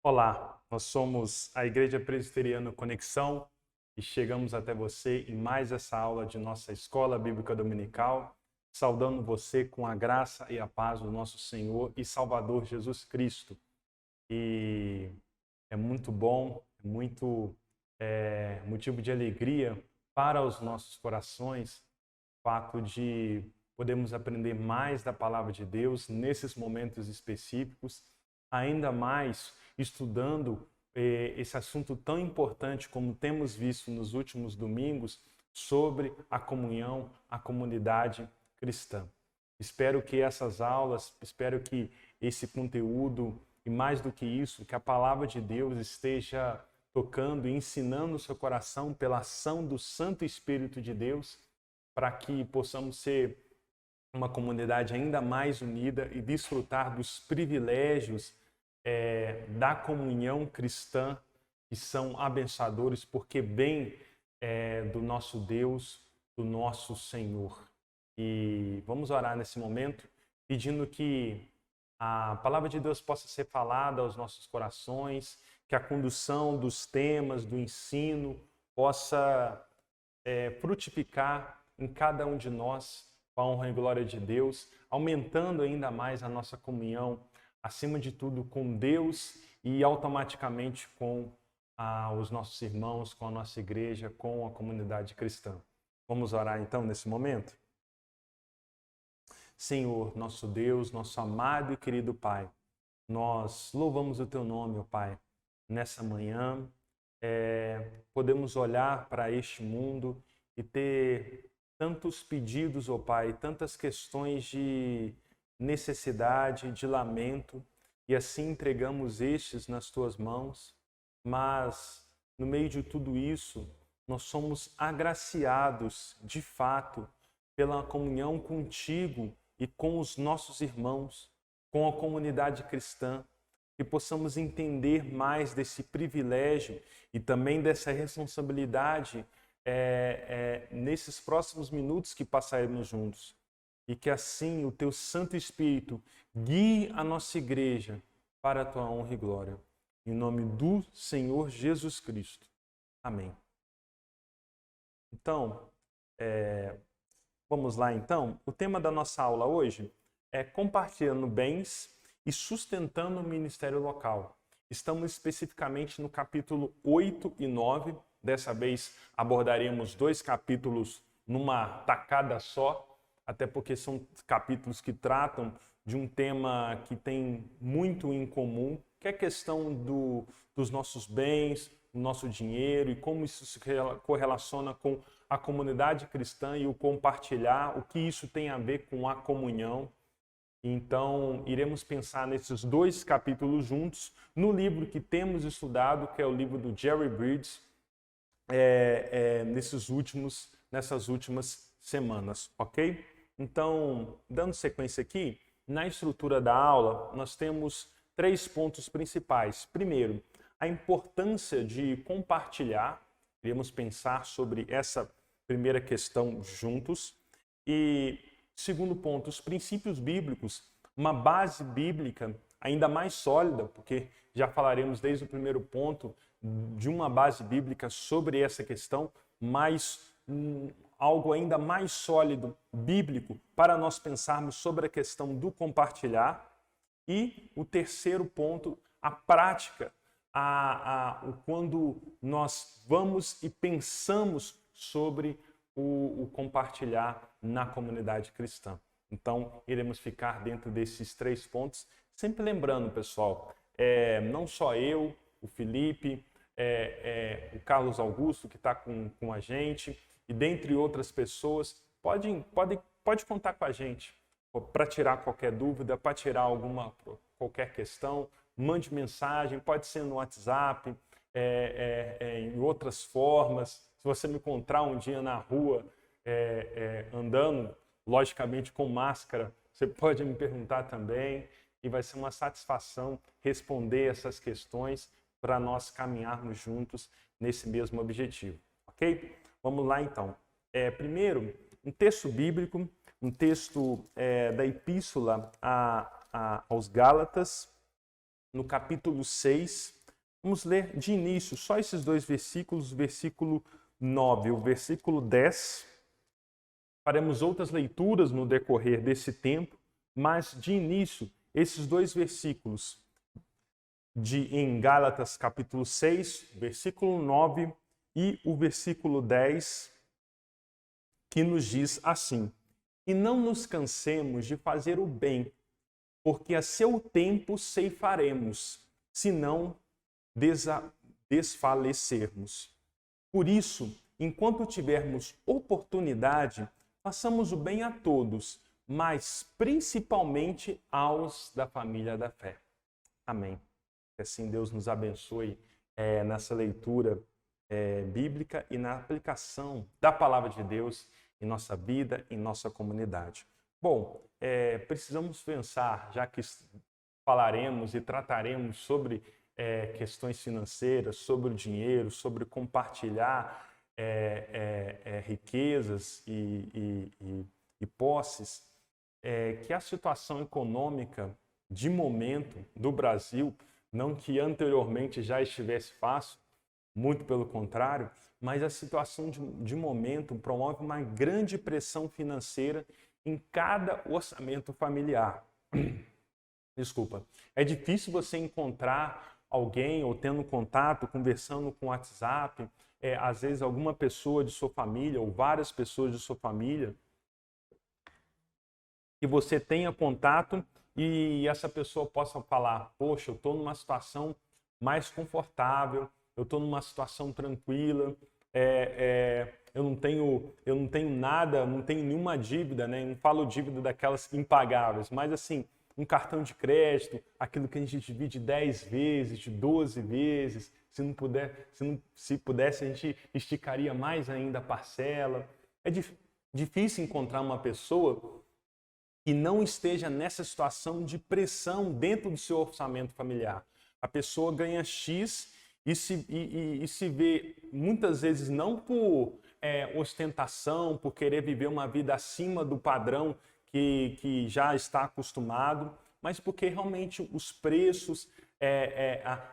Olá, nós somos a Igreja Presbiteriana Conexão e chegamos até você em mais essa aula de nossa Escola Bíblica Dominical, saudando você com a graça e a paz do nosso Senhor e Salvador Jesus Cristo. E é muito bom, é muito motivo de alegria para os nossos corações o fato de podermos aprender mais da Palavra de Deus nesses momentos específicos, ainda mais estudando esse assunto tão importante como temos visto nos últimos domingos sobre a comunhão, a comunidade cristã. Espero que essas aulas, espero que esse conteúdo e mais do que isso, que a palavra de Deus esteja tocando e ensinando o seu coração pela ação do Santo Espírito de Deus, para que possamos ser uma comunidade ainda mais unida e desfrutar dos privilégios da comunhão cristã, que são abençoadores, porque vem do nosso Deus, do nosso Senhor. E vamos orar nesse momento, pedindo que a palavra de Deus possa ser falada aos nossos corações, que a condução dos temas, do ensino, possa frutificar em cada um de nós, com a honra e glória de Deus, aumentando ainda mais a nossa comunhão, acima de tudo com Deus e automaticamente com os nossos irmãos, com a nossa igreja, com a comunidade cristã. Vamos orar então nesse momento? Senhor, nosso Deus, nosso amado e querido Pai, nós louvamos o Teu nome, ó Pai, nessa manhã. Podemos olhar para este mundo e ter tantos pedidos, ó Pai, tantas questões de necessidade, de lamento, e assim entregamos estes nas Tuas mãos, mas no meio de tudo isso, nós somos agraciados, de fato, pela comunhão contigo e com os nossos irmãos, com a comunidade cristã, que possamos entender mais desse privilégio e também dessa responsabilidade nesses próximos minutos que passaremos juntos. E que assim o Teu Santo Espírito guie a nossa igreja para a Tua honra e glória. Em nome do Senhor Jesus Cristo. Amém. Então, vamos lá então. O tema da nossa aula hoje é compartilhando bens e sustentando o ministério local. Estamos especificamente no capítulo 8 e 9. Dessa vez abordaremos 2 capítulos numa tacada só, até porque são capítulos que tratam de um tema que tem muito em comum, que é a questão dos nossos bens, do nosso dinheiro e como isso se correlaciona com a comunidade cristã e o compartilhar, o que isso tem a ver com a comunhão. Então, iremos pensar nesses 2 capítulos juntos, no livro que temos estudado, que é o livro do Jerry Bridges, nessas últimas semanas, ok? Então, dando sequência aqui, na estrutura da aula, nós temos 3 pontos principais. Primeiro, a importância de compartilhar. Iremos pensar sobre essa primeira questão juntos. E segundo ponto, os princípios bíblicos, uma base bíblica ainda mais sólida, porque já falaremos desde o primeiro ponto de uma base bíblica sobre essa questão, mas algo ainda mais sólido, bíblico, para nós pensarmos sobre a questão do compartilhar. E o terceiro ponto, a prática, quando nós vamos e pensamos sobre o compartilhar na comunidade cristã. Então, iremos ficar dentro desses 3 pontos, sempre lembrando, pessoal, não só eu, o Felipe, o Carlos Augusto, que está com a gente, e dentre outras pessoas, pode contar com a gente para tirar qualquer dúvida, para tirar qualquer questão, mande mensagem, pode ser no WhatsApp, em outras formas. Se você me encontrar um dia na rua, andando, logicamente com máscara, você pode me perguntar também, e vai ser uma satisfação responder essas questões para nós caminharmos juntos nesse mesmo objetivo, ok? Vamos lá então. Primeiro, um texto bíblico, um texto da Epístola aos Gálatas, no capítulo 6. Vamos ler de início só esses dois versículos, o versículo 9 e o versículo 10. Faremos outras leituras no decorrer desse tempo, mas de início, esses dois versículos em Gálatas capítulo 6, versículo 9 e o versículo 10, que nos diz assim: E não nos cansemos de fazer o bem, porque a seu tempo ceifaremos, se não desfalecermos. Por isso, enquanto tivermos oportunidade, façamos o bem a todos, mas principalmente aos da família da fé. Amém. Que assim Deus nos abençoe nessa leitura bíblica e na aplicação da palavra de Deus em nossa vida, em nossa comunidade. Bom, precisamos pensar, já que falaremos e trataremos sobre questões financeiras, sobre o dinheiro, sobre compartilhar riquezas e posses, que a situação econômica de momento do Brasil, não que anteriormente já estivesse fácil, muito pelo contrário, mas a situação de momento promove uma grande pressão financeira em cada orçamento familiar. Desculpa. É difícil você encontrar alguém ou tendo contato, conversando com o WhatsApp, às vezes alguma pessoa de sua família ou várias pessoas de sua família, que você tenha contato e essa pessoa possa falar: poxa, eu estou numa situação mais confortável, eu estou numa situação tranquila, eu não tenho nada, não tenho nenhuma dívida, né? Não falo dívida daquelas impagáveis, mas assim, um cartão de crédito, aquilo que a gente divide 10 vezes, de 12 vezes, se pudesse a gente esticaria mais ainda a parcela. É difícil encontrar uma pessoa que não esteja nessa situação de pressão dentro do seu orçamento familiar. A pessoa ganha X e se vê muitas vezes não por ostentação, por querer viver uma vida acima do padrão que já está acostumado, mas porque realmente os preços,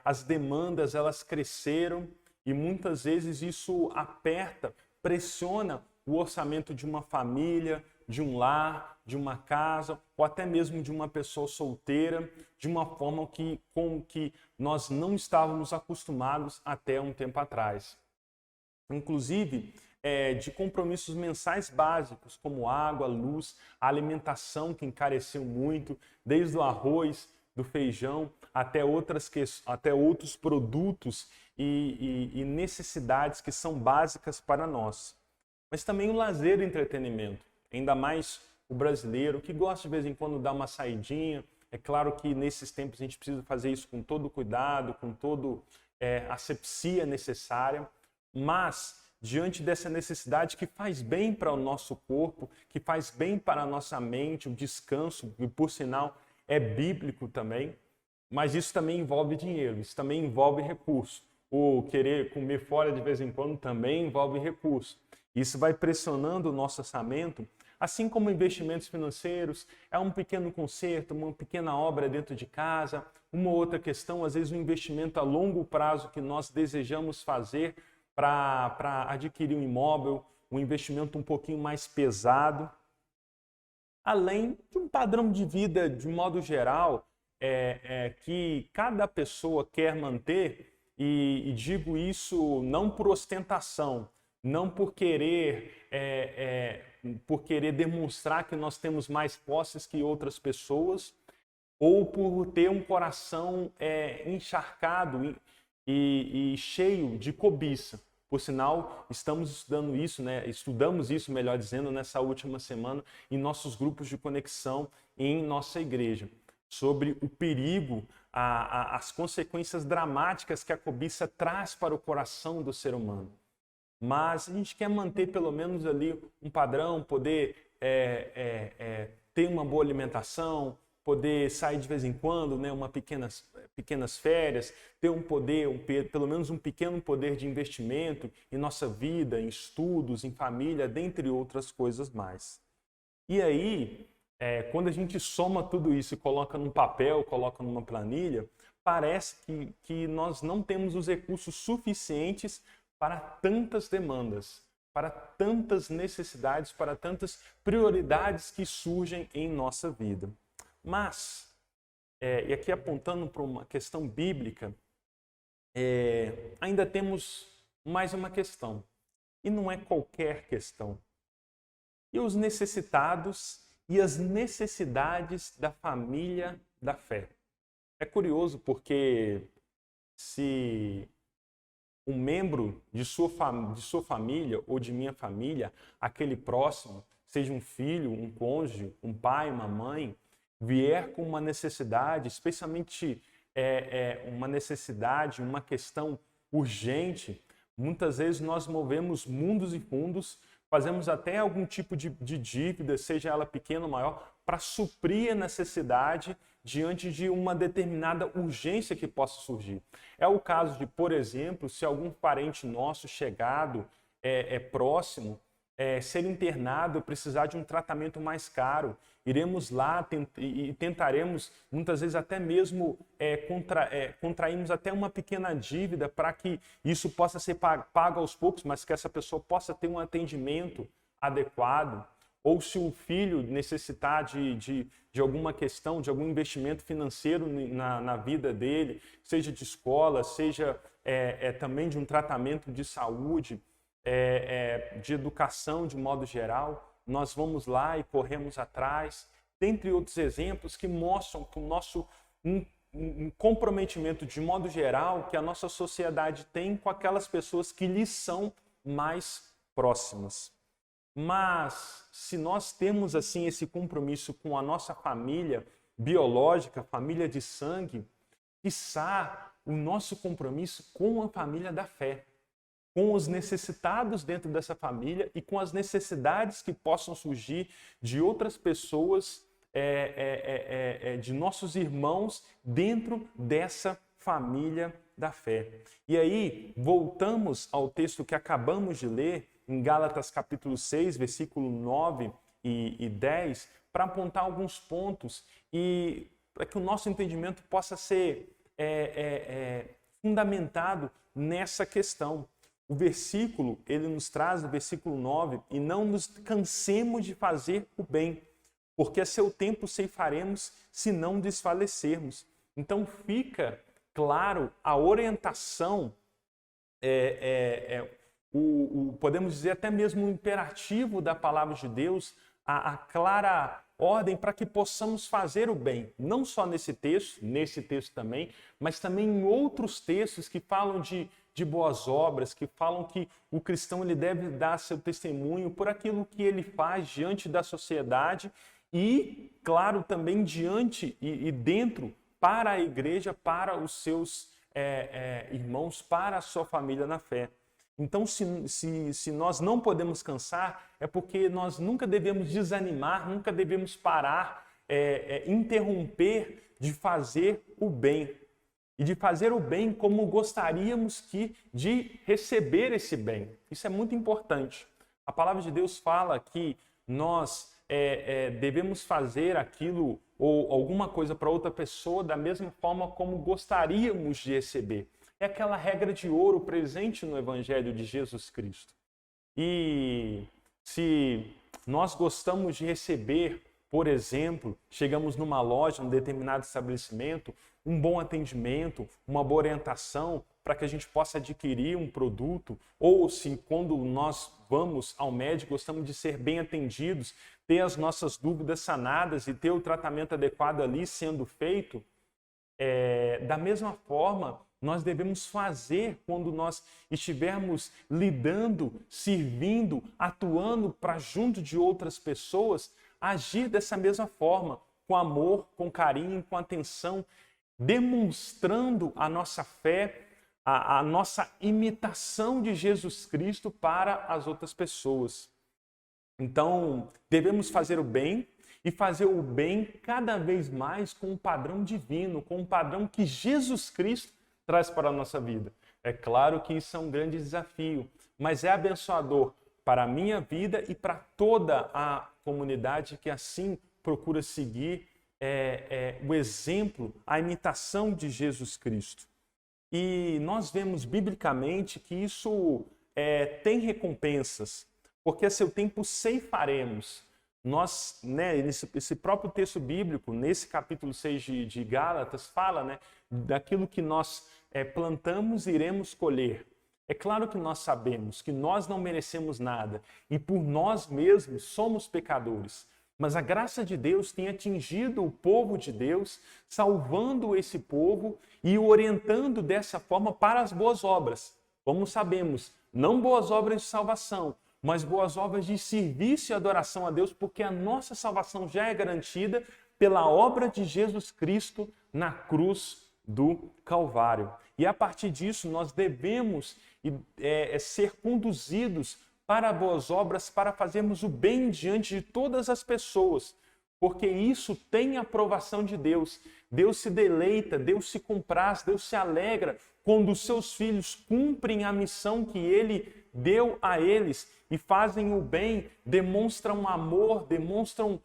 as demandas, elas cresceram e muitas vezes isso aperta, pressiona o orçamento de uma família, de um lar, de uma casa, ou até mesmo de uma pessoa solteira, de uma forma com que nós não estávamos acostumados até um tempo atrás. Inclusive, de compromissos mensais básicos, como água, luz, a alimentação que encareceu muito, desde o arroz, do feijão, até outros produtos e necessidades que são básicas para nós. Mas também o lazer e o entretenimento, ainda mais o brasileiro, que gosta de vez em quando dar uma saidinha. É claro que nesses tempos a gente precisa fazer isso com todo cuidado, com toda a asepsia necessária, mas diante dessa necessidade que faz bem para o nosso corpo, que faz bem para a nossa mente, o descanso, que por sinal é bíblico também, mas isso também envolve dinheiro, isso também envolve recurso. O querer comer fora de vez em quando também envolve recurso. Isso vai pressionando o nosso orçamento, assim como investimentos financeiros, é um pequeno conserto, uma pequena obra dentro de casa, uma outra questão, às vezes um investimento a longo prazo que nós desejamos fazer para adquirir um imóvel, um investimento um pouquinho mais pesado, além de um padrão de vida, de modo geral, que cada pessoa quer manter, e digo isso não por ostentação, não por querer demonstrar que nós temos mais posses que outras pessoas, ou por ter um coração encharcado e cheio de cobiça. Por sinal, estudamos isso, melhor dizendo, nessa última semana em nossos grupos de conexão em nossa igreja, sobre o perigo, as consequências dramáticas que a cobiça traz para o coração do ser humano. Mas a gente quer manter pelo menos ali um padrão, poder ter uma boa alimentação, poder sair de vez em quando, né, pequenas férias, ter pelo menos um pequeno poder de investimento em nossa vida, em estudos, em família, dentre outras coisas mais. E aí, quando a gente soma tudo isso e coloca num papel, coloca numa planilha, parece que nós não temos os recursos suficientes para tantas demandas, para tantas necessidades, para tantas prioridades que surgem em nossa vida. Mas, e aqui apontando para uma questão bíblica, ainda temos mais uma questão. E não é qualquer questão. E os necessitados e as necessidades da família da fé. É curioso porque se um membro de sua família ou de minha família, aquele próximo, seja um filho, um cônjuge, um pai, uma mãe, vier com uma necessidade, especialmente uma necessidade, uma questão urgente, muitas vezes nós movemos mundos e fundos, fazemos até algum tipo de dívida, seja ela pequena ou maior, para suprir a necessidade diante de uma determinada urgência que possa surgir. É o caso de, por exemplo, se algum parente nosso chegado, próximo, ser internado, precisar de um tratamento mais caro, iremos lá e tentaremos, muitas vezes até mesmo contrairmos até uma pequena dívida para que isso possa ser pago aos poucos, mas que essa pessoa possa ter um atendimento adequado. Ou se um filho necessitar de alguma questão, de algum investimento financeiro na vida dele, seja de escola, seja também de um tratamento de saúde, de educação de modo geral, nós vamos lá e corremos atrás, dentre outros exemplos que mostram que o nosso um comprometimento de modo geral que a nossa sociedade tem com aquelas pessoas que lhes são mais próximas. Mas se nós temos assim esse compromisso com a nossa família biológica, família de sangue, quiçá o nosso compromisso com a família da fé, com os necessitados dentro dessa família e com as necessidades que possam surgir de outras pessoas, de nossos irmãos dentro dessa família da fé. E aí, voltamos ao texto que acabamos de ler, em Gálatas capítulo 6, versículo 9 e 10, para apontar alguns pontos e para que o nosso entendimento possa ser fundamentado nessa questão. O versículo, ele nos traz o versículo 9, e não nos cansemos de fazer o bem, porque a seu tempo ceifaremos se não desfalecermos. Então fica claro a orientação, podemos dizer até mesmo o imperativo da palavra de Deus, a clara ordem para que possamos fazer o bem, não só nesse texto também, mas também em outros textos que falam de boas obras, que falam que o cristão ele deve dar seu testemunho por aquilo que ele faz diante da sociedade e, claro, também diante e dentro para a igreja, para os seus irmãos, para a sua família na fé. Então, se nós não podemos cansar, é porque nós nunca devemos desanimar, nunca devemos parar, interromper de fazer o bem. E de fazer o bem como gostaríamos de receber esse bem. Isso é muito importante. A palavra de Deus fala que nós devemos fazer aquilo ou alguma coisa para outra pessoa da mesma forma como gostaríamos de receber. É aquela regra de ouro presente no Evangelho de Jesus Cristo. E se nós gostamos de receber, por exemplo, chegamos numa loja, num determinado estabelecimento, um bom atendimento, uma boa orientação para que a gente possa adquirir um produto, ou se quando nós vamos ao médico gostamos de ser bem atendidos, ter as nossas dúvidas sanadas e ter o tratamento adequado ali sendo feito, da mesma forma nós devemos fazer quando nós estivermos lidando, servindo, atuando para junto de outras pessoas, agir dessa mesma forma, com amor, com carinho, com atenção, demonstrando a nossa fé, a nossa imitação de Jesus Cristo para as outras pessoas. Então, devemos fazer o bem e fazer o bem cada vez mais com um padrão divino, com um padrão que Jesus Cristo traz para a nossa vida. É claro que isso é um grande desafio, mas é abençoador para a minha vida e para toda a comunidade que assim procura seguir o exemplo, a imitação de Jesus Cristo. E nós vemos biblicamente que isso tem recompensas, porque a seu tempo ceifaremos. Nós, esse próprio texto bíblico, nesse capítulo 6 de Gálatas, fala daquilo que nós plantamos, iremos colher. É claro que nós sabemos que nós não merecemos nada e por nós mesmos somos pecadores. Mas a graça de Deus tem atingido o povo de Deus, salvando esse povo e o orientando dessa forma para as boas obras. Como sabemos, não boas obras de salvação, mas boas obras de serviço e adoração a Deus, porque a nossa salvação já é garantida pela obra de Jesus Cristo na cruz do Calvário. E a partir disso, nós devemos ser conduzidos para boas obras, para fazermos o bem diante de todas as pessoas, porque isso tem a aprovação de Deus. Deus se deleita, Deus se compraz, Deus se alegra quando os seus filhos cumprem a missão que Ele deu a eles e fazem o bem, demonstram amor, demonstram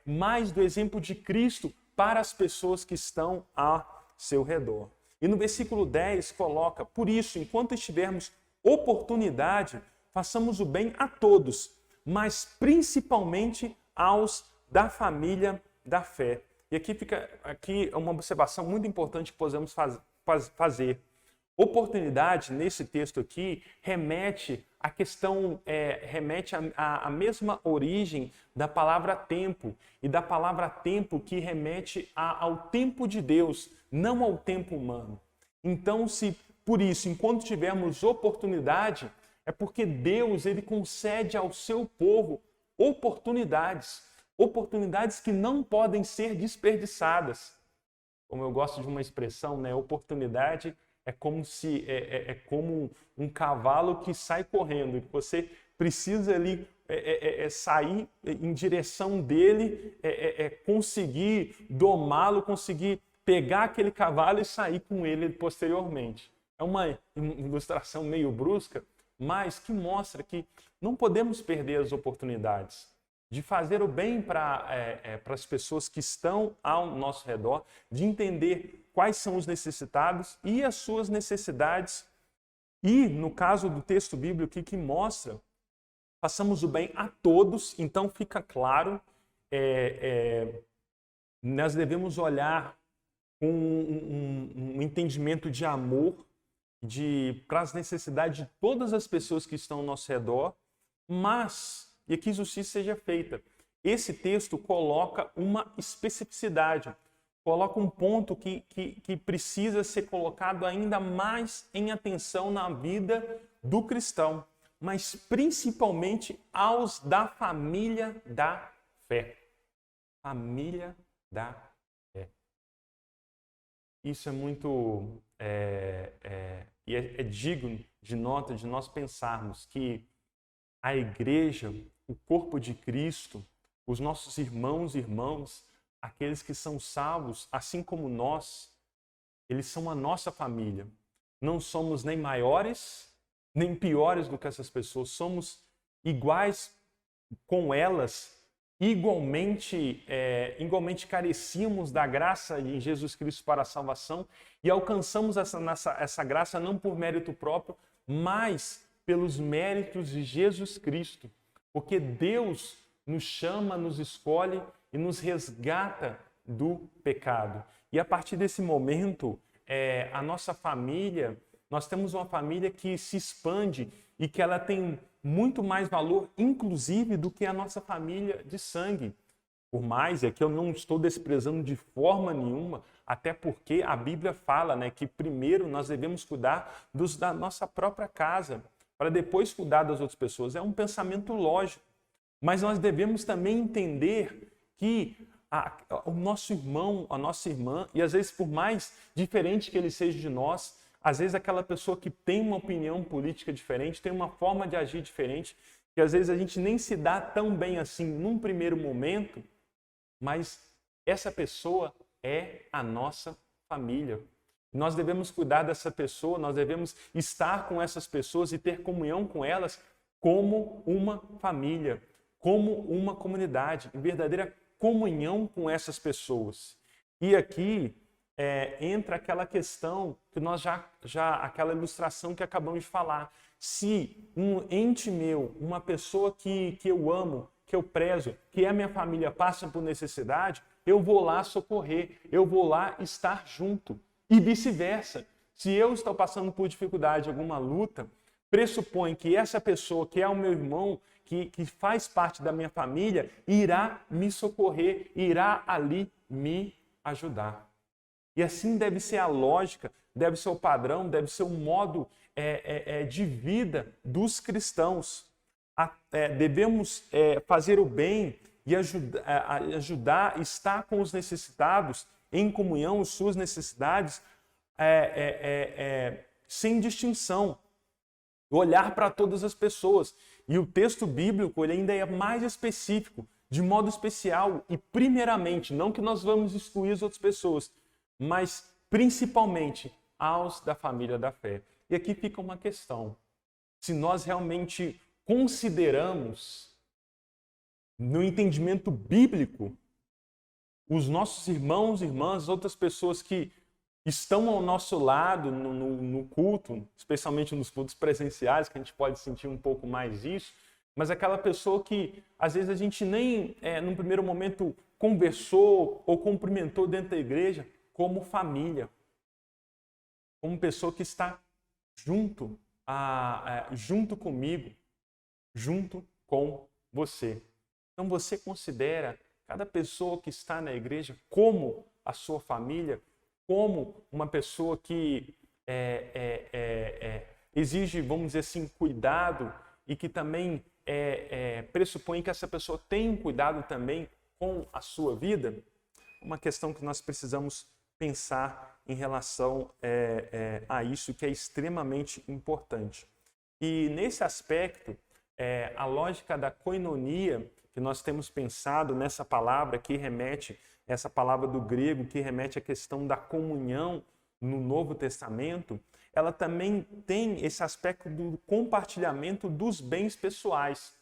mais do exemplo de Cristo para as pessoas que estão a seu redor. E no versículo 10 coloca: por isso, enquanto estivermos oportunidade, façamos o bem a todos, mas principalmente aos da família da fé. E aqui fica uma observação muito importante que podemos fazer. Oportunidade, nesse texto aqui, remete à questão, remete à mesma origem da palavra tempo, e da palavra tempo que remete ao tempo de Deus, não ao tempo humano. Então, por isso, enquanto tivermos oportunidade, é porque Deus ele concede ao seu povo oportunidades que não podem ser desperdiçadas. Como eu gosto de uma expressão, oportunidade é como como um cavalo que sai correndo, que você precisa ali sair em direção dele, conseguir domá-lo, conseguir pegar aquele cavalo e sair com ele posteriormente. É uma ilustração meio brusca, mas que mostra que não podemos perder as oportunidades de fazer o bem para as pessoas que estão ao nosso redor, de entender quais são os necessitados e as suas necessidades. E, no caso do texto bíblico que mostra, façamos o bem a todos, então fica claro, nós devemos olhar com um entendimento de amor para as necessidades de todas as pessoas que estão ao nosso redor, mas, e que justiça seja feita. Esse texto coloca uma especificidade, coloca um ponto que precisa ser colocado ainda mais em atenção na vida do cristão, mas principalmente aos da família da fé. Família da fé. Isso é muito e é digno de nota de nós pensarmos que a igreja, o corpo de Cristo, os nossos irmãos e irmãs, aqueles que são salvos, assim como nós, eles são a nossa família. Não somos nem maiores, nem piores do que essas pessoas. Somos iguais com elas, igualmente carecíamos da graça de Jesus Cristo para a salvação e alcançamos essa graça não por mérito próprio, mas pelos méritos de Jesus Cristo. Porque Deus nos chama, nos escolhe e nos resgata do pecado. E a partir desse momento, a nossa família, nós temos uma família que se expande e que ela tem muito mais valor, inclusive, do que a nossa família de sangue. Por mais, que eu não estou desprezando de forma nenhuma, até porque a Bíblia fala que primeiro nós devemos cuidar da nossa própria casa, para depois cuidar das outras pessoas. É um pensamento lógico. Mas nós devemos também entender que o nosso irmão, a nossa irmã, e às vezes por mais diferente que ele seja de nós, às vezes aquela pessoa que tem uma opinião política diferente, tem uma forma de agir diferente, que às vezes a gente nem se dá tão bem assim num primeiro momento, mas essa pessoa é a nossa família. Nós devemos cuidar dessa pessoa, nós devemos estar com essas pessoas e ter comunhão com elas como uma família, como uma comunidade, em verdadeira comunhão com essas pessoas. E aqui entra aquela questão que nós aquela ilustração que acabamos de falar. Se um ente meu, uma pessoa que eu amo, que eu prezo, que é a minha família, passa por necessidade, eu vou lá socorrer, eu vou lá estar junto. E vice-versa. Se eu estou passando por dificuldade, alguma luta, pressupõe que essa pessoa, que é o meu irmão, que faz parte da minha família, irá me socorrer, irá ali me ajudar. E assim deve ser a lógica, deve ser o padrão, deve ser o modo de vida dos cristãos. Devemos fazer o bem e ajudar, estar com os necessitados, em comunhão, as suas necessidades, sem distinção. Olhar para todas as pessoas. E o texto bíblico ele ainda é mais específico, de modo especial e primeiramente, não que nós vamos excluir as outras pessoas, mas principalmente aos da família da fé. E aqui fica uma questão. Se nós realmente consideramos, no entendimento bíblico, os nossos irmãos e irmãs, outras pessoas que estão ao nosso lado no culto, especialmente nos cultos presenciais, que a gente pode sentir um pouco mais isso, mas aquela pessoa que às vezes a gente nem, num primeiro momento, conversou ou cumprimentou dentro da igreja, como família, como pessoa que está junto comigo, junto com você. Então você considera cada pessoa que está na igreja como a sua família, como uma pessoa que exige, vamos dizer assim, cuidado e que também pressupõe que essa pessoa tem um cuidado também com a sua vida? Uma questão que nós precisamos pensar em relação a isso, que é extremamente importante. E nesse aspecto, a lógica da koinonia, que nós temos pensado nessa palavra que remete, essa palavra do grego que remete à questão da comunhão no Novo Testamento, ela também tem esse aspecto do compartilhamento dos bens pessoais.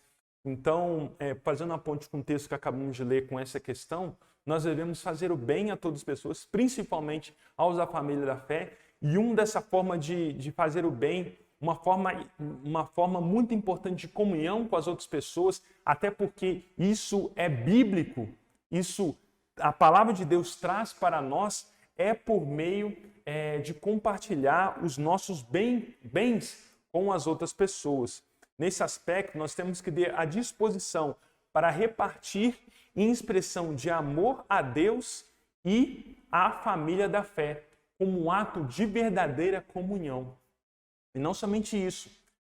Então, fazendo a ponte com o texto que acabamos de ler com essa questão, nós devemos fazer o bem a todas as pessoas, principalmente aos da família da fé, e dessa forma de fazer o bem, uma forma muito importante de comunhão com as outras pessoas, até porque isso é bíblico, isso a palavra de Deus traz para nós, por meio de compartilhar os nossos bens com as outras pessoas. Nesse aspecto, nós temos que ter a disposição para repartir em expressão de amor a Deus e à família da fé, como um ato de verdadeira comunhão. E não somente isso,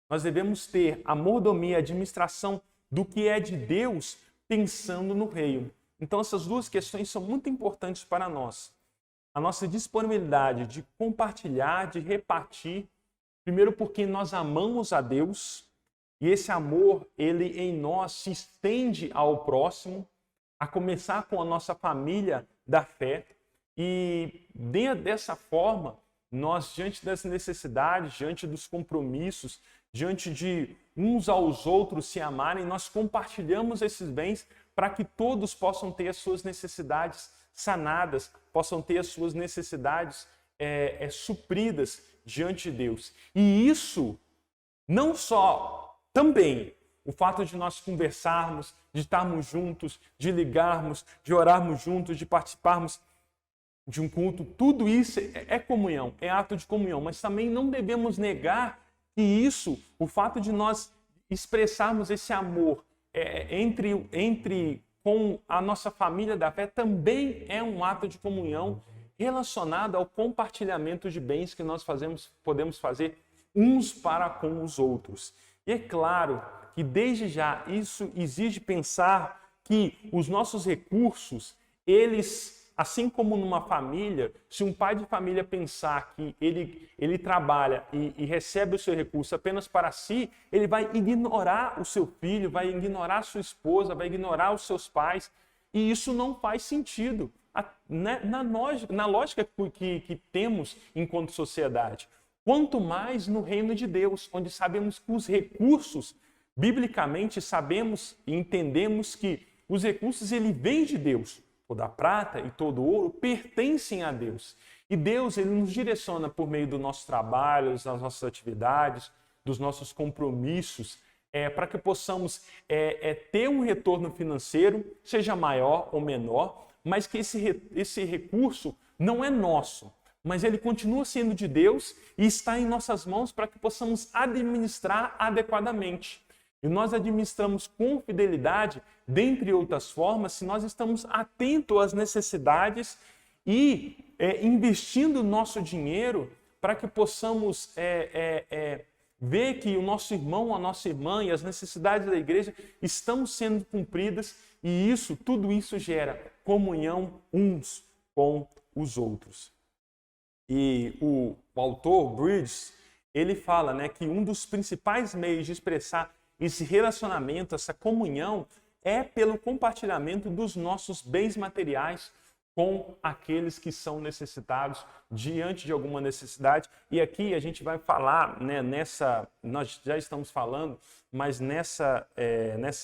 nós devemos ter a mordomia, a administração do que é de Deus, pensando no reino. Então essas duas questões são muito importantes para nós. A nossa disponibilidade de compartilhar, de repartir, primeiro porque nós amamos a Deus, e esse amor, ele em nós se estende ao próximo, a começar com a nossa família da fé. E dessa forma, nós, diante das necessidades, diante dos compromissos, diante de uns aos outros se amarem, nós compartilhamos esses bens para que todos possam ter as suas necessidades sanadas, possam ter as suas necessidades supridas diante de Deus. E isso não só também o fato de nós conversarmos, de estarmos juntos, de ligarmos, de orarmos juntos, de participarmos de um culto, tudo isso é comunhão, é ato de comunhão, mas também não devemos negar que isso, o fato de nós expressarmos esse amor com a nossa família da fé, também é um ato de comunhão relacionado ao compartilhamento de bens que nós podemos fazer uns para com os outros. E é claro que desde já isso exige pensar que os nossos recursos, eles, assim como numa família, se um pai de família pensar que ele trabalha e recebe o seu recurso apenas para si, ele vai ignorar o seu filho, vai ignorar a sua esposa, vai ignorar os seus pais, e isso não faz sentido na lógica que temos enquanto sociedade. Quanto mais no reino de Deus, onde sabemos que os recursos, biblicamente sabemos e entendemos que os recursos ele vem de Deus. Toda a prata e todo o ouro pertencem a Deus. E Deus ele nos direciona por meio do nosso trabalho, das nossas atividades, dos nossos compromissos, para que possamos ter um retorno financeiro, seja maior ou menor, mas que esse recurso não é nosso, mas ele continua sendo de Deus e está em nossas mãos para que possamos administrar adequadamente. E nós administramos com fidelidade, dentre outras formas, se nós estamos atentos às necessidades e investindo nosso dinheiro para que possamos ver que o nosso irmão, a nossa irmã e as necessidades da igreja estão sendo cumpridas e tudo isso gera comunhão uns com os outros. E o autor Bridges, ele fala, né, que um dos principais meios de expressar esse relacionamento, essa comunhão, é pelo compartilhamento dos nossos bens materiais com aqueles que são necessitados diante de alguma necessidade. E aqui a gente vai falar, né, nós já estamos falando, mas nessa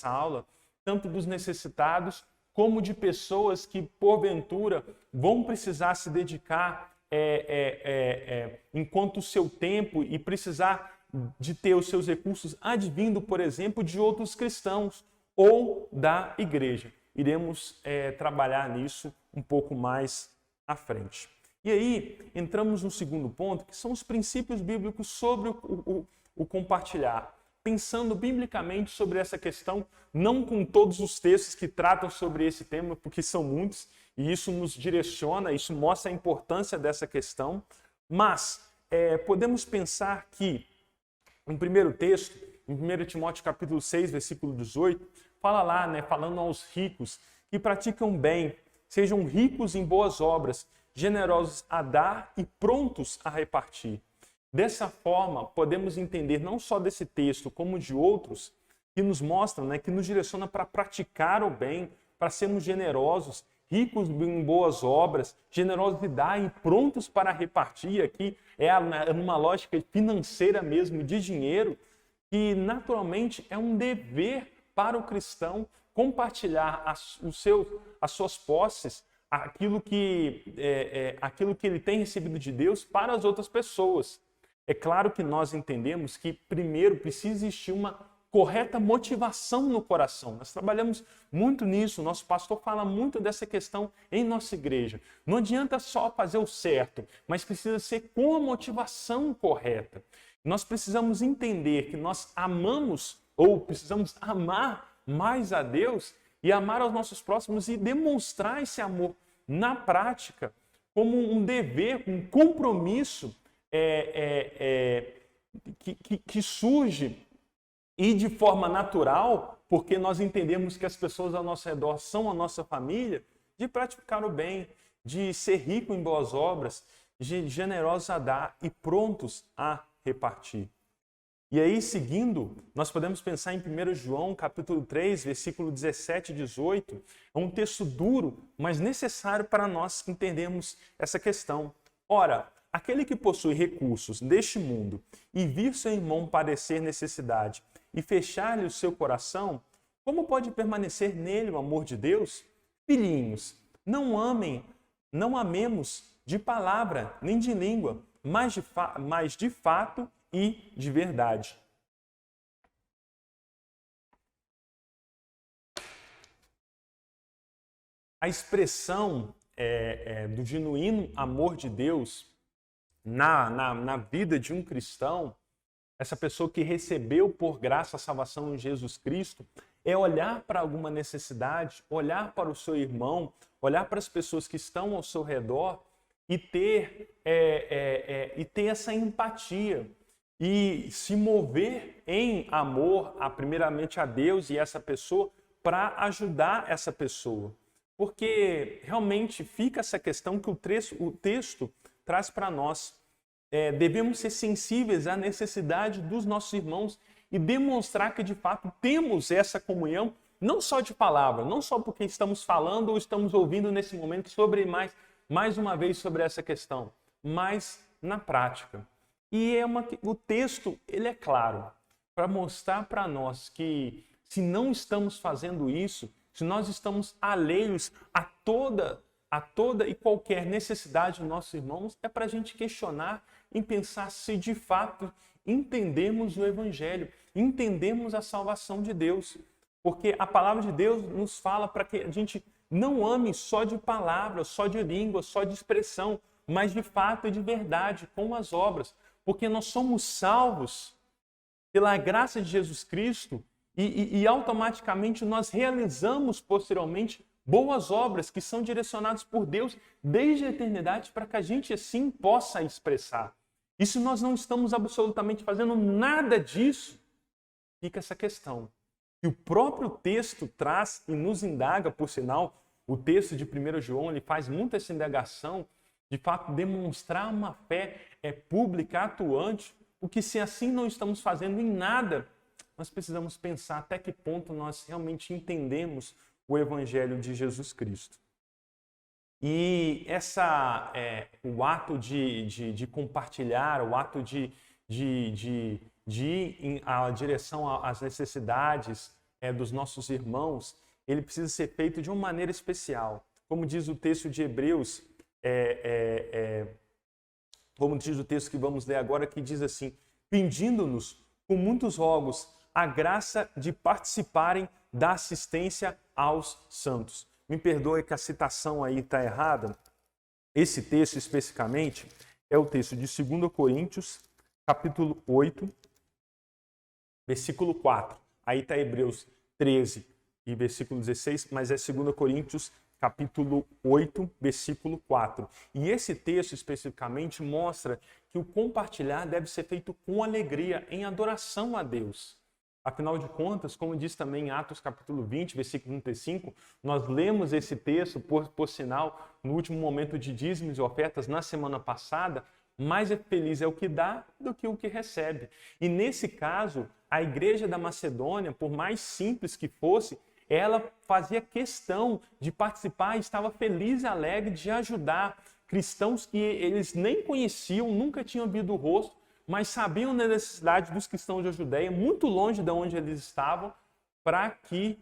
aula, tanto dos necessitados como de pessoas que, porventura, vão precisar se dedicar enquanto o seu tempo e precisar de ter os seus recursos advindo, por exemplo, de outros cristãos ou da igreja. Iremos trabalhar nisso um pouco mais à frente. E aí, entramos no segundo ponto, que são os princípios bíblicos sobre o compartilhar. Pensando biblicamente sobre essa questão, não com todos os textos que tratam sobre esse tema, porque são muitos, e isso nos direciona, isso mostra a importância dessa questão, mas podemos pensar que, no primeiro texto, em 1 Timóteo capítulo 6, versículo 18, fala lá, né, falando aos ricos que praticam bem, sejam ricos em boas obras, generosos a dar e prontos a repartir. Dessa forma, podemos entender não só desse texto, como de outros, que nos mostram, né, que nos direciona para praticar o bem, para sermos generosos, ricos em boas obras, generosos de dar e prontos para repartir. Aqui numa lógica financeira mesmo, de dinheiro, que naturalmente é um dever para o cristão compartilhar as suas posses, aquilo que ele tem recebido de Deus para as outras pessoas. É claro que nós entendemos que primeiro precisa existir uma correta motivação no coração. Nós trabalhamos muito nisso, nosso pastor fala muito dessa questão em nossa igreja. Não adianta só fazer o certo, mas precisa ser com a motivação correta. Nós precisamos entender que nós amamos ou precisamos amar mais a Deus e amar aos nossos próximos e demonstrar esse amor na prática como um dever, um compromisso que surge e de forma natural, porque nós entendemos que as pessoas ao nosso redor são a nossa família, de praticar o bem, de ser rico em boas obras, de generosos a dar e prontos a repartir. E aí, seguindo, nós podemos pensar em 1 João, capítulo 3, versículo 17 e 18. É um texto duro, mas necessário para nós entendermos essa questão. Ora, aquele que possui recursos deste mundo e vir seu irmão padecer necessidade e fechar-lhe o seu coração, como pode permanecer nele o amor de Deus? Filhinhos, não amemos de palavra nem de língua, mas de fato e de verdade. A expressão do genuíno amor de Deus na vida de um cristão, essa pessoa que recebeu por graça a salvação em Jesus Cristo, é olhar para alguma necessidade, olhar para o seu irmão, olhar para as pessoas que estão ao seu redor e ter essa empatia e se mover em amor, primeiramente a Deus e essa pessoa, para ajudar essa pessoa. Porque realmente fica essa questão que o texto traz para nós. Devemos ser sensíveis à necessidade dos nossos irmãos e demonstrar que de fato temos essa comunhão, não só de palavra, não só porque estamos falando ou estamos ouvindo nesse momento sobre mais uma vez sobre essa questão, mas na prática. E o texto ele é claro para mostrar para nós que se não estamos fazendo isso, se nós estamos alheios a toda e qualquer necessidade dos nossos irmãos, é para a gente questionar e pensar se de fato entendemos o Evangelho, entendemos a salvação de Deus. Porque a palavra de Deus nos fala para que a gente não ame só de palavras, só de língua, só de expressão, mas de fato e de verdade, com as obras. Porque nós somos salvos pela graça de Jesus Cristo e automaticamente nós realizamos posteriormente boas obras que são direcionadas por Deus desde a eternidade para que a gente assim possa expressar. E se nós não estamos absolutamente fazendo nada disso, fica essa questão. E o próprio texto traz e nos indaga, por sinal, o texto de 1 João, ele faz muito essa indagação, de fato demonstrar uma fé pública, atuante, porque se assim não estamos fazendo em nada, nós precisamos pensar até que ponto nós realmente entendemos o Evangelho de Jesus Cristo. E o ato de compartilhar, o ato de ir em direção às necessidades dos nossos irmãos, ele precisa ser feito de uma maneira especial. Como diz o texto de Hebreus, como diz o texto que vamos ler agora, que diz assim: pedindo-nos com muitos rogos a graça de participarem da assistência aos santos. Me perdoe que a citação aí está errada. Esse texto especificamente é o texto de 2 Coríntios, capítulo 8, versículo 4. Aí está Hebreus 13 e versículo 16, mas é 2 Coríntios, capítulo 8, versículo 4. E esse texto especificamente mostra que o compartilhar deve ser feito com alegria, em adoração a Deus. Afinal de contas, como diz também em Atos capítulo 20, versículo 35, nós lemos esse texto, por sinal, no último momento de dízimos e ofertas na semana passada, mais feliz é o que dá do que o que recebe. E nesse caso, a igreja da Macedônia, por mais simples que fosse, ela fazia questão de participar e estava feliz e alegre de ajudar cristãos que eles nem conheciam, nunca tinham visto o rosto, mas sabiam da necessidade dos cristãos da Judéia, muito longe de onde eles estavam, para que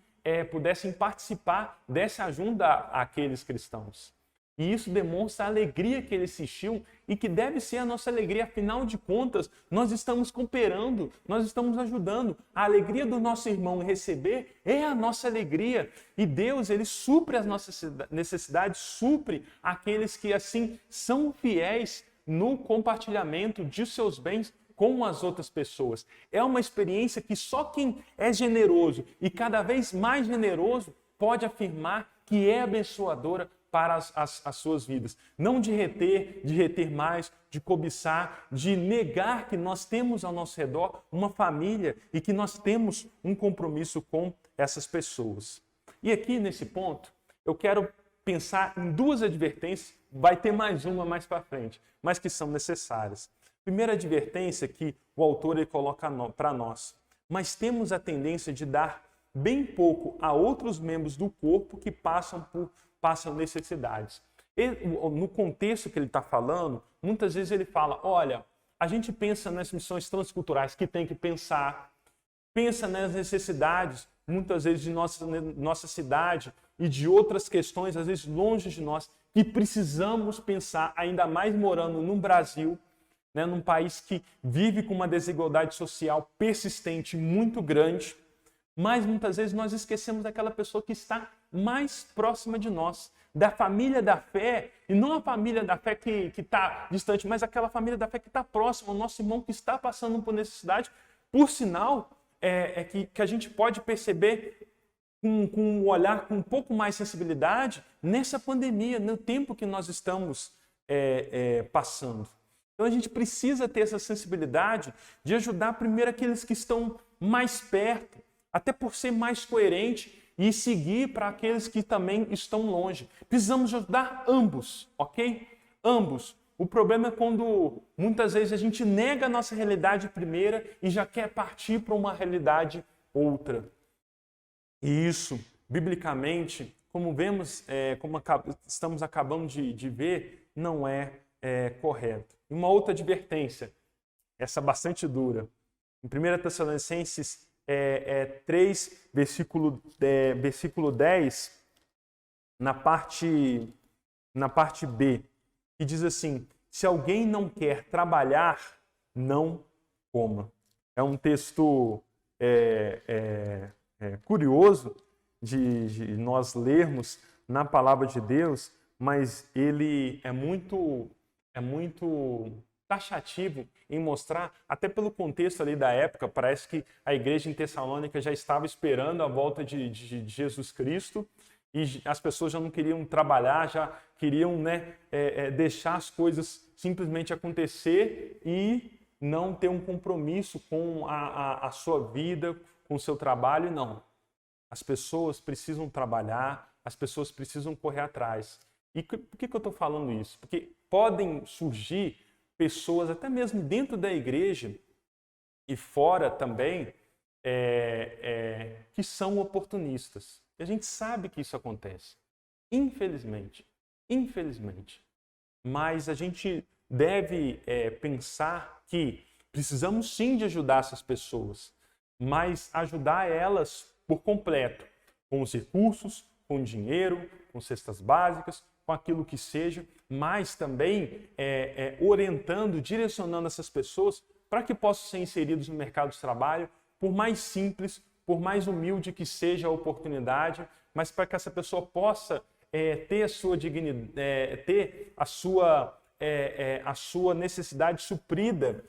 pudessem participar dessa ajuda àqueles cristãos. E isso demonstra a alegria que eles sentiam e que deve ser a nossa alegria. Afinal de contas, nós estamos cooperando, nós estamos ajudando. A alegria do nosso irmão em receber é a nossa alegria. E Deus, ele supre as nossas necessidades, supre aqueles que assim são fiéis no compartilhamento de seus bens com as outras pessoas. É uma experiência que só quem é generoso e cada vez mais generoso pode afirmar que é abençoadora para as suas vidas. Não de reter mais, de cobiçar, de negar que nós temos ao nosso redor uma família e que nós temos um compromisso com essas pessoas. E aqui nesse ponto, eu quero pensar em duas advertências, vai ter mais uma mais para frente, mas que são necessárias. Primeira advertência que o autor ele coloca para nós: mas temos a tendência de dar bem pouco a outros membros do corpo que passam necessidades. No contexto que ele está falando, muitas vezes ele fala: olha, a gente pensa nas missões transculturais que tem que pensar, pensa nas necessidades, muitas vezes de nossa cidade e de outras questões, às vezes longe de nós, que precisamos pensar, ainda mais morando no Brasil, né, num país que vive com uma desigualdade social persistente muito grande, mas muitas vezes nós esquecemos daquela pessoa que está mais próxima de nós, da família da fé, e não a família da fé que está distante, mas aquela família da fé que está próxima, o nosso irmão que está passando por necessidade. Por sinal, que a gente pode perceber com um olhar com um pouco mais de sensibilidade nessa pandemia, no tempo que nós estamos passando. Então a gente precisa ter essa sensibilidade de ajudar primeiro aqueles que estão mais perto, até por ser mais coerente, e seguir para aqueles que também estão longe. Precisamos ajudar ambos, ok? Ambos. O problema é quando muitas vezes a gente nega a nossa realidade primeira e já quer partir para uma realidade outra. E isso, biblicamente, como vemos, como estamos acabando de ver, não é correto. E uma outra advertência, essa bastante dura. Em 1 Tessalonicenses 3, versículo 10, na parte B, que diz assim: se alguém não quer trabalhar, não coma. É um texto curioso de nós lermos na palavra de Deus, mas ele é muito taxativo em mostrar, até pelo contexto ali da época, parece que a igreja em Tessalônica já estava esperando a volta de Jesus Cristo, e as pessoas já não queriam trabalhar, já queriam, deixar as coisas simplesmente acontecer e não ter um compromisso com a sua vida, com o seu trabalho. Não. As pessoas precisam trabalhar, as pessoas precisam correr atrás. E por que eu estou falando isso? Porque podem surgir pessoas, até mesmo dentro da igreja e fora também, que são oportunistas. E a gente sabe que isso acontece. Infelizmente. Mas a gente deve pensar que precisamos sim de ajudar essas pessoas, mas ajudar elas por completo, com os recursos, com dinheiro, com cestas básicas, com aquilo que seja, mas também orientando, direcionando essas pessoas para que possam ser inseridos no mercado de trabalho, por mais simples, por mais humilde que seja a oportunidade, mas para que essa pessoa possa ter a sua dignidade, ter a sua necessidade suprida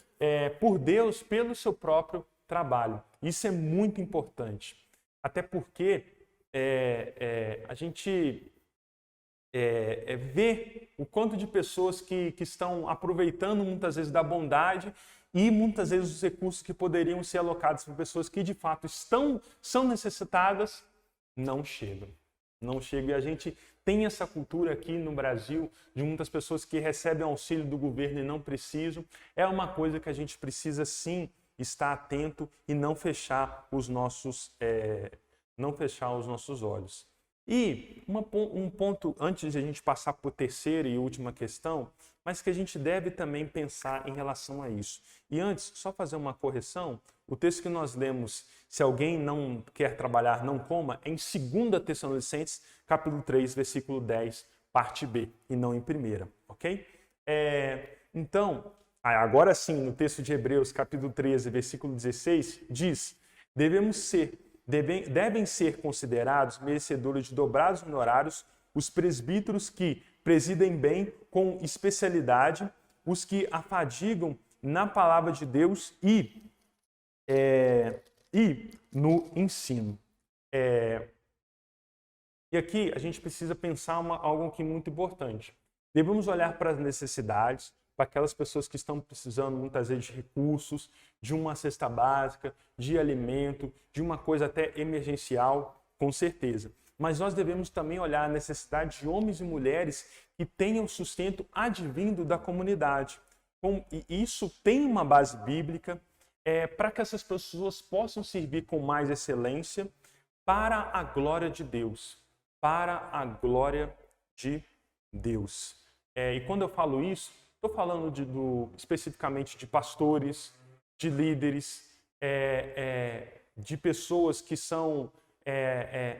por Deus, pelo seu próprio trabalho. Isso é muito importante, até porque a gente vê o quanto de pessoas que estão aproveitando muitas vezes da bondade e muitas vezes os recursos que poderiam ser alocados para pessoas que de fato são necessitadas, não chegam. E a gente tem essa cultura aqui no Brasil de muitas pessoas que recebem auxílio do governo e não precisam. É uma coisa que a gente precisa sim estar atento e não fechar os nossos olhos. E um ponto, antes de a gente passar para a terceira e última questão, mas que a gente deve também pensar em relação a isso. E antes, só fazer uma correção, o texto que nós lemos, se alguém não quer trabalhar, não coma, é em 2 Tessalonicenses, capítulo 3, versículo 10, parte B, e não em 1ª, ok? Então, agora sim, no texto de Hebreus, capítulo 13, versículo 16, diz: devem ser considerados merecedores de dobrados honorários os presbíteros que presidem bem com especialidade, os que afadigam na palavra de Deus e no ensino. E aqui a gente precisa pensar algo aqui muito importante. Devemos olhar para as necessidades, para aquelas pessoas que estão precisando muitas vezes de recursos, de uma cesta básica, de alimento, de uma coisa até emergencial, com certeza. Mas nós devemos também olhar a necessidade de homens e mulheres que tenham sustento advindo da comunidade. E isso tem uma base bíblica para que essas pessoas possam servir com mais excelência para a glória de Deus. Para a glória de Deus. E quando eu falo isso, estou falando especificamente de pastores, de líderes, de pessoas que são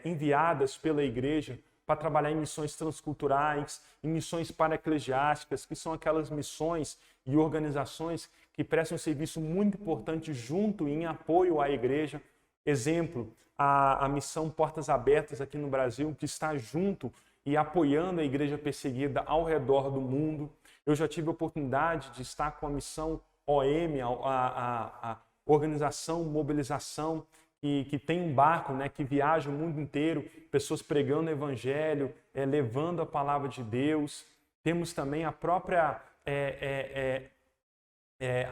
enviadas pela igreja para trabalhar em missões transculturais, em missões para-eclesiásticas, que são aquelas missões e organizações que prestam um serviço muito importante junto e em apoio à igreja. Exemplo, a missão Portas Abertas aqui no Brasil, que está junto e apoiando a igreja perseguida ao redor do mundo. Eu já tive a oportunidade de estar com a missão OM, a Organização Mobilização, que tem um barco, que viaja o mundo inteiro, pessoas pregando o evangelho, levando a palavra de Deus. Temos também a própria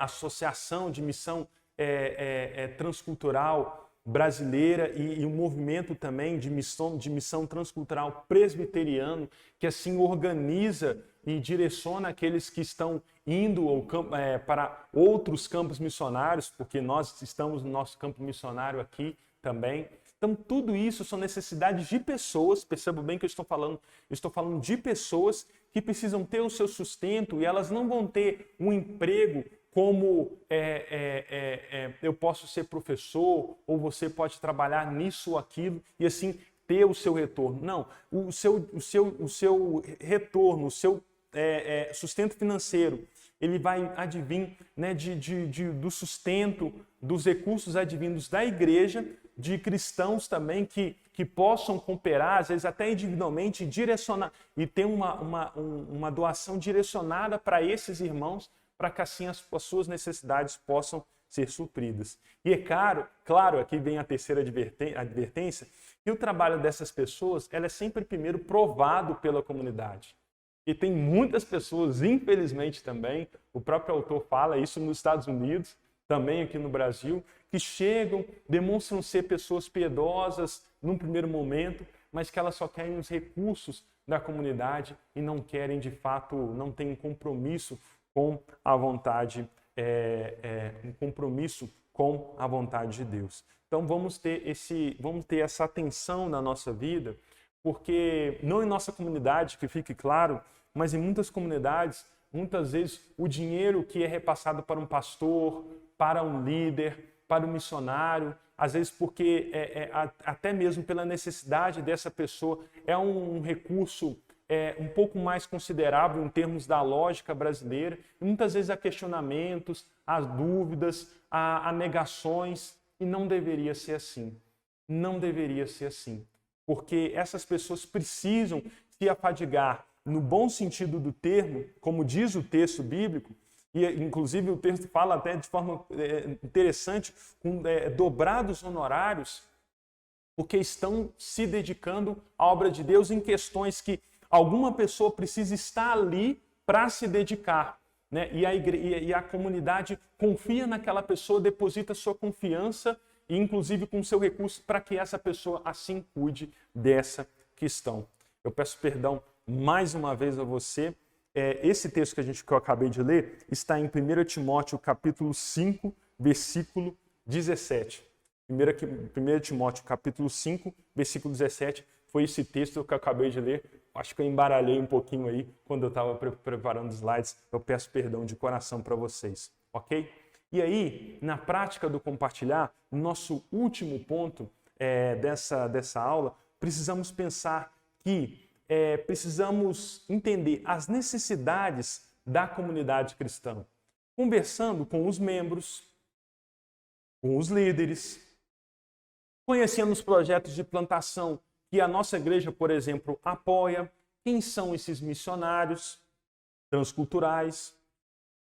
Associação de Missão Transcultural Brasileira e um movimento também de missão transcultural presbiteriano, que assim organiza e direciona aqueles que estão indo para outros campos missionários, porque nós estamos no nosso campo missionário aqui também. Então, tudo isso são necessidades de pessoas, percebam bem que eu estou falando de pessoas que precisam ter o seu sustento e elas não vão ter um emprego como eu posso ser professor, ou você pode trabalhar nisso ou aquilo, e assim ter o seu retorno. Não, o seu retorno, o seu sustento financeiro, ele vai advir, né, do sustento, dos recursos advindos da igreja, de cristãos também que possam cooperar, às vezes até individualmente, direcionar e ter uma doação direcionada para esses irmãos, para que assim as suas necessidades possam ser supridas. E é claro, aqui vem a terceira advertência, que o trabalho dessas pessoas ela é sempre primeiro provado pela comunidade. E tem muitas pessoas, infelizmente também, o próprio autor fala isso nos Estados Unidos, também aqui no Brasil, que chegam, demonstram ser pessoas piedosas num primeiro momento, mas que elas só querem os recursos da comunidade e não querem, de fato, não têm um compromisso com a vontade, um compromisso com a vontade de Deus. Então vamos ter essa atenção na nossa vida, porque não em nossa comunidade, que fique claro, mas em muitas comunidades, muitas vezes o dinheiro que é repassado para um pastor, para um líder, para um missionário, às vezes porque até mesmo pela necessidade dessa pessoa, é um recurso um pouco mais considerável em termos da lógica brasileira. E muitas vezes há questionamentos, há dúvidas, há negações, e não deveria ser assim. Não deveria ser assim. Porque essas pessoas precisam se afadigar no bom sentido do termo, como diz o texto bíblico, e inclusive o texto fala até de forma interessante, com dobrados honorários, porque estão se dedicando à obra de Deus em questões que alguma pessoa precisa estar ali para se dedicar, né? E a comunidade confia naquela pessoa, deposita sua confiança, e inclusive com seu recurso, para que essa pessoa assim cuide dessa questão. Eu peço perdão mais uma vez a você. Esse texto que eu acabei de ler está em 1 Timóteo capítulo 5, versículo 17. 1 Timóteo capítulo 5, versículo 17, foi esse texto que eu acabei de ler. Acho que eu embaralhei um pouquinho aí quando eu estava preparando os slides. Eu peço perdão de coração para vocês, ok? E aí, na prática do compartilhar, no nosso último ponto dessa aula, precisamos pensar que precisamos entender as necessidades da comunidade cristã, conversando com os membros, com os líderes, conhecendo os projetos de plantação que a nossa igreja, por exemplo, apoia, quem são esses missionários transculturais,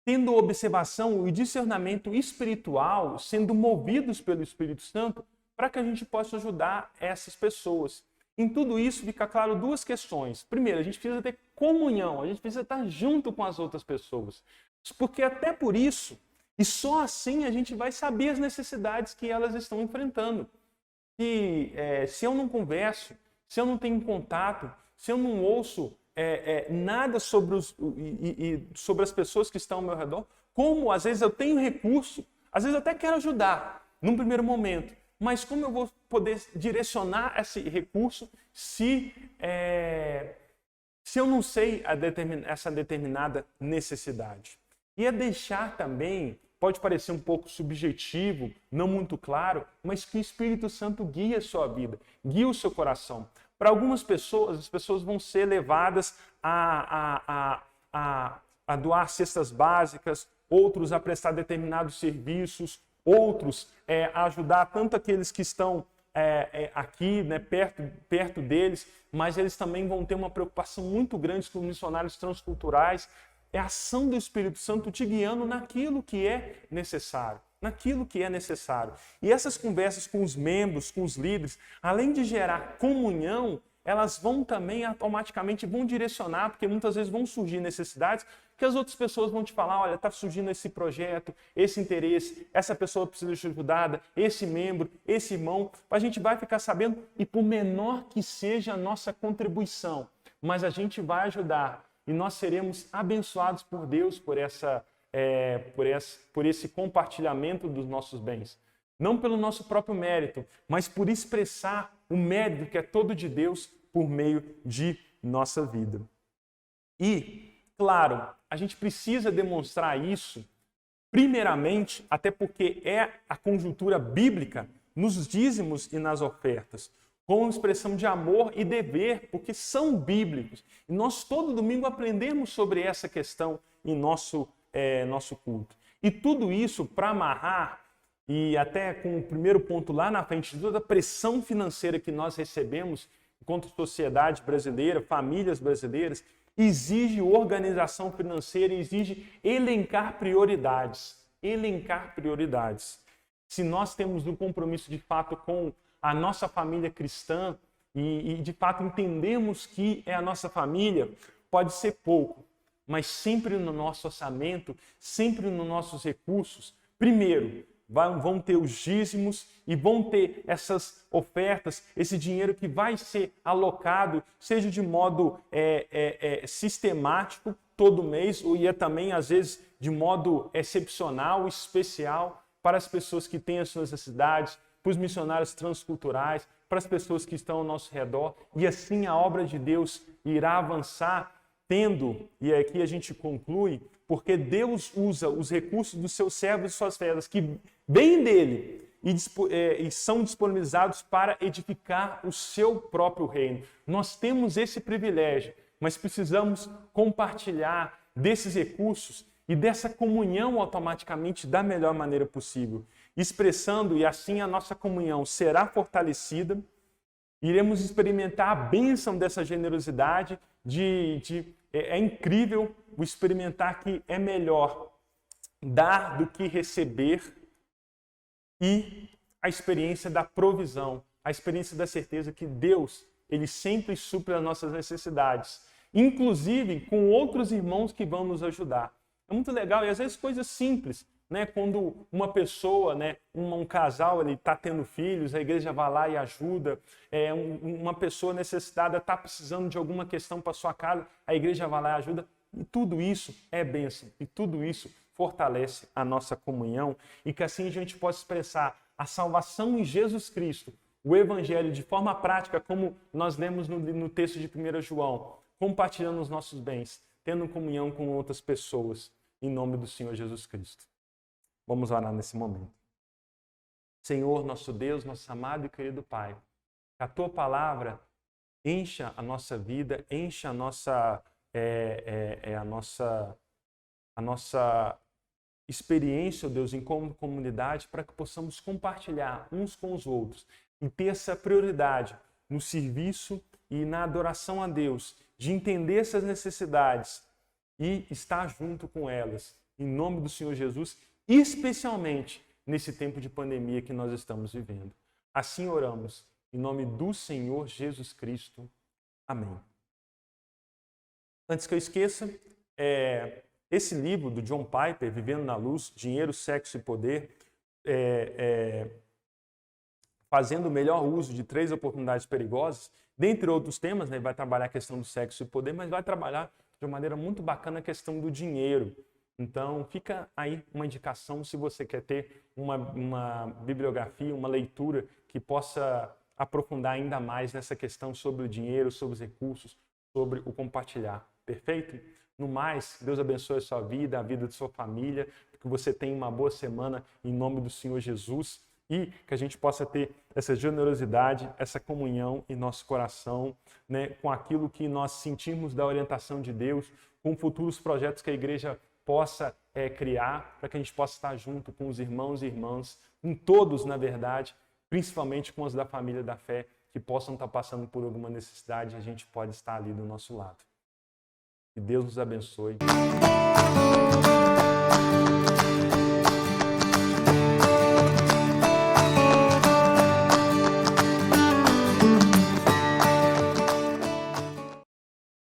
tendo observação e discernimento espiritual, sendo movidos pelo Espírito Santo, para que a gente possa ajudar essas pessoas. Em tudo isso fica claro duas questões. Primeiro, a gente precisa ter comunhão, a gente precisa estar junto com as outras pessoas. Porque até por isso, e só assim a gente vai saber as necessidades que elas estão enfrentando. E se eu não converso, se eu não tenho contato, se eu não ouço nada sobre as pessoas que estão ao meu redor, como às vezes eu tenho recurso, às vezes eu até quero ajudar num primeiro momento, mas como eu vou poder direcionar esse recurso se eu não sei essa determinada necessidade? E deixar também, pode parecer um pouco subjetivo, não muito claro, mas que o Espírito Santo guie a sua vida, guie o seu coração. Para algumas pessoas, as pessoas vão ser levadas a doar cestas básicas, outros a prestar determinados serviços, outros a ajudar tanto aqueles que estão aqui, né, perto deles, mas eles também vão ter uma preocupação muito grande com os missionários transculturais. É a ação do Espírito Santo te guiando naquilo que é necessário. Naquilo que é necessário. E essas conversas com os membros, com os líderes, além de gerar comunhão, elas vão também automaticamente direcionar, porque muitas vezes vão surgir necessidades que as outras pessoas vão te falar, olha, está surgindo esse projeto, esse interesse, essa pessoa precisa ser ajudada, esse membro, esse irmão. A gente vai ficar sabendo, e por menor que seja a nossa contribuição, mas a gente vai ajudar. E nós seremos abençoados por Deus por esse compartilhamento dos nossos bens. Não pelo nosso próprio mérito, mas por expressar o mérito que é todo de Deus por meio de nossa vida. E, claro, a gente precisa demonstrar isso primeiramente, até porque é a conjuntura bíblica, nos dízimos e nas ofertas, como expressão de amor e dever, porque são bíblicos. E nós todo domingo aprendemos sobre essa questão em nosso culto. E tudo isso para amarrar, e até com o primeiro ponto lá na frente, de toda a pressão financeira que nós recebemos enquanto sociedade brasileira, famílias brasileiras, exige organização financeira, exige elencar prioridades. Elencar prioridades. Se nós temos um compromisso de fato com a nossa família cristã e de fato entendemos que é a nossa família, pode ser pouco, mas sempre no nosso orçamento, sempre nos nossos recursos, primeiro, vão ter os dízimos e vão ter essas ofertas, esse dinheiro que vai ser alocado, seja de modo sistemático, todo mês, ou também, às vezes, de modo excepcional, especial, para as pessoas que têm as suas necessidades, para os missionários transculturais, para as pessoas que estão ao nosso redor. E assim a obra de Deus irá avançar, tendo, e aqui a gente conclui, porque Deus usa os recursos dos seus servos e suas servas que vêm dele e são disponibilizados para edificar o seu próprio reino. Nós temos esse privilégio, mas precisamos compartilhar desses recursos e dessa comunhão automaticamente da melhor maneira possível, expressando, e assim a nossa comunhão será fortalecida, iremos experimentar a bênção dessa generosidade, é incrível o experimentar que é melhor dar do que receber, e a experiência da provisão, a experiência da certeza que Deus, Ele sempre supre as nossas necessidades, inclusive com outros irmãos que vão nos ajudar. É muito legal, e às vezes coisas simples, né? Quando uma pessoa, né, um casal, ele está tendo filhos, a igreja vai lá e ajuda. Uma pessoa necessitada está precisando de alguma questão para sua casa, a igreja vai lá e ajuda. E tudo isso é bênção, e tudo isso fortalece a nossa comunhão, e que assim a gente possa expressar a salvação em Jesus Cristo, o Evangelho de forma prática, como nós lemos no texto de 1 João, compartilhando os nossos bens, tendo comunhão com outras pessoas, em nome do Senhor Jesus Cristo. Vamos orar nesse momento. Senhor, nosso Deus, nosso amado e querido Pai, que a Tua palavra encha a nossa vida, encha a nossa experiência, Deus, em comunidade, para que possamos compartilhar uns com os outros e ter essa prioridade no serviço e na adoração a Deus, de entender essas necessidades e estar junto com elas, em nome do Senhor Jesus, especialmente nesse tempo de pandemia que nós estamos vivendo. Assim oramos, em nome do Senhor Jesus Cristo. Amém. Antes que eu esqueça, esse livro do John Piper, Vivendo na Luz, Dinheiro, Sexo e Poder, fazendo o melhor uso de 3 oportunidades perigosas, dentre outros temas, né, vai trabalhar a questão do sexo e poder, mas vai trabalhar de uma maneira muito bacana a questão do dinheiro. Então, fica aí uma indicação se você quer ter uma bibliografia, uma leitura que possa aprofundar ainda mais nessa questão sobre o dinheiro, sobre os recursos, sobre o compartilhar. Perfeito? No mais, Deus abençoe a sua vida, a vida de sua família, que você tenha uma boa semana em nome do Senhor Jesus e que a gente possa ter essa generosidade, essa comunhão em nosso coração, né, com aquilo que nós sentimos da orientação de Deus, com futuros projetos que a igreja possa criar, para que a gente possa estar junto com os irmãos e irmãs, com todos, na verdade, principalmente com os da família da fé, que possam estar passando por alguma necessidade, a gente pode estar ali do nosso lado. Que Deus nos abençoe.